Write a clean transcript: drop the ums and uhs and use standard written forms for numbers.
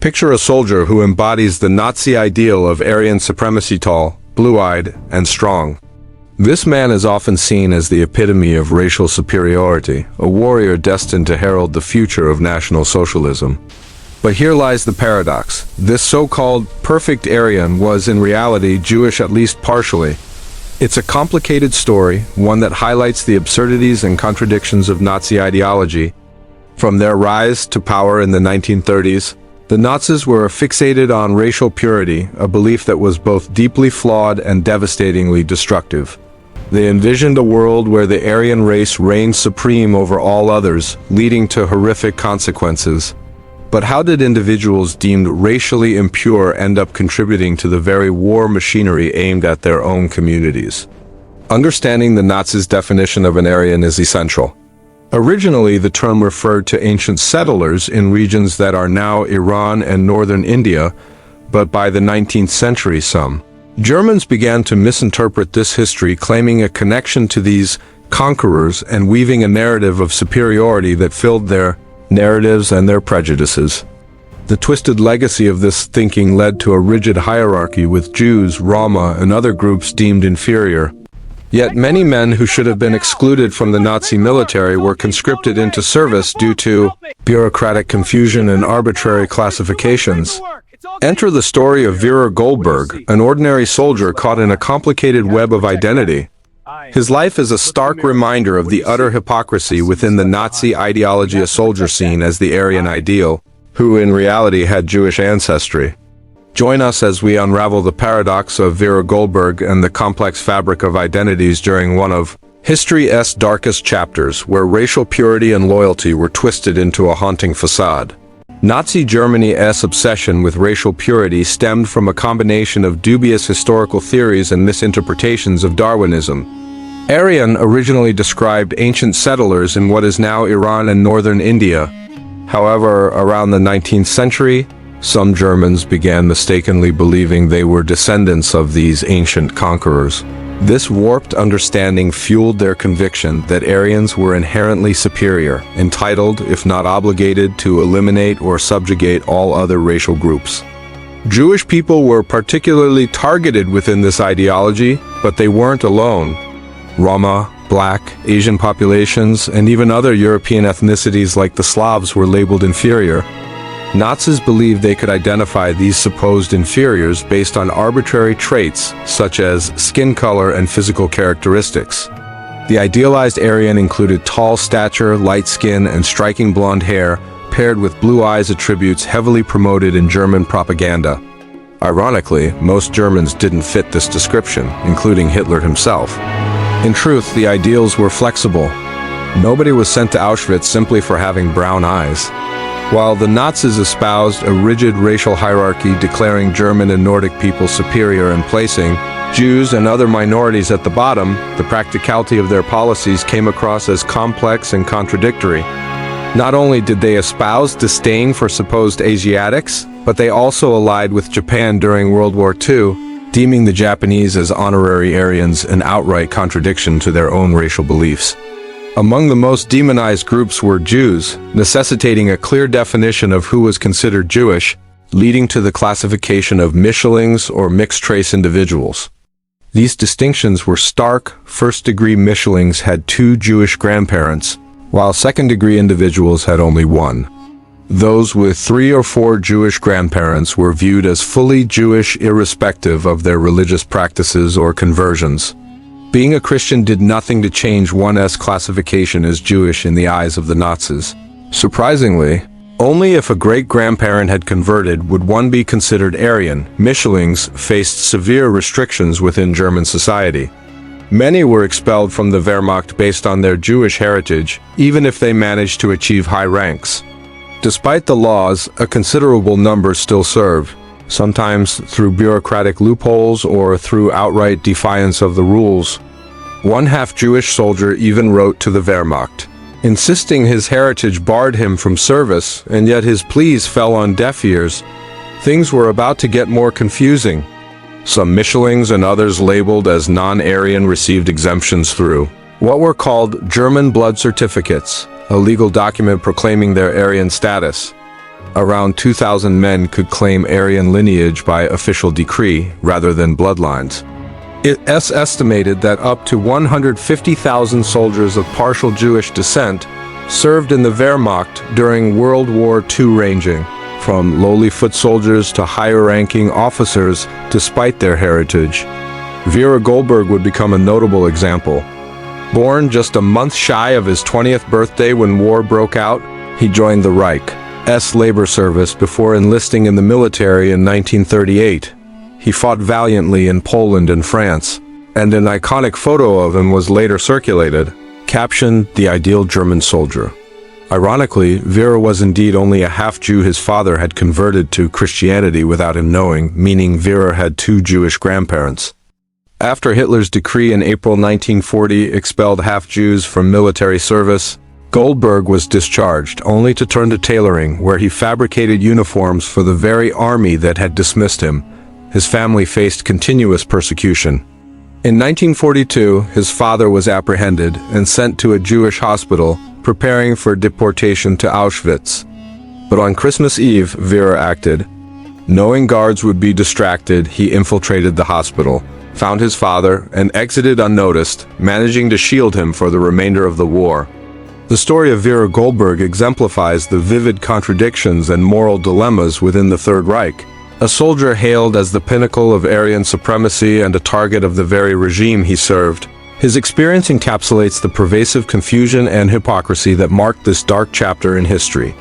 Picture a soldier who embodies the Nazi ideal of Aryan supremacy: tall, blue-eyed, and strong. This man is often seen as the epitome of racial superiority, a warrior destined to herald the future of National Socialism. But here lies the paradox. This so-called perfect Aryan was in reality Jewish, at least partially. It's a complicated story, one that highlights the absurdities and contradictions of Nazi ideology. From their rise to power in the 1930s, the Nazis were fixated on racial purity, a belief that was both deeply flawed and devastatingly destructive. They envisioned a world where the Aryan race reigned supreme over all others, leading to horrific consequences. But how did individuals deemed racially impure end up contributing to the very war machinery aimed at their own communities? Understanding the Nazis' definition of an Aryan is essential. Originally, the term referred to ancient settlers in regions that are now Iran and northern India, but by the 19th century some Germans began to misinterpret this history, claiming a connection to these conquerors and weaving a narrative of superiority that filled their narratives and their prejudices. The twisted legacy of this thinking led to a rigid hierarchy, with Jews, Roma, and other groups deemed inferior. Yet many men who should have been excluded from the Nazi military were conscripted into service due to bureaucratic confusion and arbitrary classifications. Enter the story of Vera Goldberg, an ordinary soldier caught in a complicated web of identity. His life is a stark reminder of the utter hypocrisy within the Nazi ideology, a soldier seen as the Aryan ideal, who in reality had Jewish ancestry. Join us as we unravel the paradox of Vera Goldberg and the complex fabric of identities during one of history's darkest chapters, where racial purity and loyalty were twisted into a haunting facade. Nazi Germany's obsession with racial purity stemmed from a combination of dubious historical theories and misinterpretations of Darwinism. Aryan originally described ancient settlers in what is now Iran and northern India. However, around the 19th century, some Germans began mistakenly believing they were descendants of these ancient conquerors. This warped understanding fueled their conviction that Aryans were inherently superior, entitled, if not obligated, to eliminate or subjugate all other racial groups. Jewish people were particularly targeted within this ideology, but they weren't alone. Roma, Black, Asian populations, and even other European ethnicities like the Slavs were labeled inferior. Nazis believed they could identify these supposed inferiors based on arbitrary traits such as skin color and physical characteristics. The idealized Aryan included tall stature, light skin, and striking blonde hair, paired with blue eyes, attributes heavily promoted in German propaganda. Ironically, most Germans didn't fit this description, including Hitler himself. In truth, the ideals were flexible. Nobody was sent to Auschwitz simply for having brown eyes. While the Nazis espoused a rigid racial hierarchy, declaring German and Nordic people superior and placing Jews and other minorities at the bottom, the practicality of their policies came across as complex and contradictory. Not only did they espouse disdain for supposed Asiatics, but they also allied with Japan during World War II, deeming the Japanese as honorary Aryans, an outright contradiction to their own racial beliefs. Among the most demonized groups were Jews, necessitating a clear definition of who was considered Jewish, leading to the classification of Mischlings or mixed-race individuals. These distinctions were stark. First-degree Mischlings had 2 Jewish grandparents, while second-degree individuals had only 1. Those with 3 or 4 Jewish grandparents were viewed as fully Jewish irrespective of their religious practices or conversions. Being a Christian did nothing to change one's classification as Jewish in the eyes of the Nazis. Surprisingly, only if a great-grandparent had converted would one be considered Aryan. Mischlings faced severe restrictions within German society. Many were expelled from the Wehrmacht based on their Jewish heritage, even if they managed to achieve high ranks. Despite the laws, a considerable number still served, sometimes through bureaucratic loopholes or through outright defiance of the rules. One half-Jewish soldier even wrote to the Wehrmacht, insisting his heritage barred him from service, and yet his pleas fell on deaf ears. Things were about to get more confusing. Some Mischlings and others labeled as non-Aryan received exemptions through what were called German blood certificates, a legal document proclaiming their Aryan status. Around 2,000 men could claim Aryan lineage by official decree rather than bloodlines. It is estimated that up to 150,000 soldiers of partial Jewish descent served in the Wehrmacht during World War II, ranging from lowly foot soldiers to higher-ranking officers despite their heritage. Vera Goldberg would become a notable example. Born just a month shy of his 20th birthday when war broke out, he joined the Reich's labor service before enlisting in the military in 1938. He fought valiantly in Poland and France, and an iconic photo of him was later circulated, captioned "The Ideal German Soldier." Ironically, Vera was indeed only a half-Jew. His father had converted to Christianity without him knowing, meaning Vera had two Jewish grandparents. After Hitler's decree in April 1940 expelled half-Jews from military service, Goldberg was discharged, only to turn to tailoring, where he fabricated uniforms for the very army that had dismissed him. His family faced continuous persecution. In 1942, his father was apprehended and sent to a Jewish hospital, preparing for deportation to Auschwitz. But on Christmas Eve, Vera acted. Knowing guards would be distracted, he infiltrated the hospital, found his father, and exited unnoticed, managing to shield him for the remainder of the war. The story of Vera Goldberg exemplifies the vivid contradictions and moral dilemmas within the Third Reich. A soldier hailed as the pinnacle of Aryan supremacy and a target of the very regime he served, his experience encapsulates the pervasive confusion and hypocrisy that marked this dark chapter in history.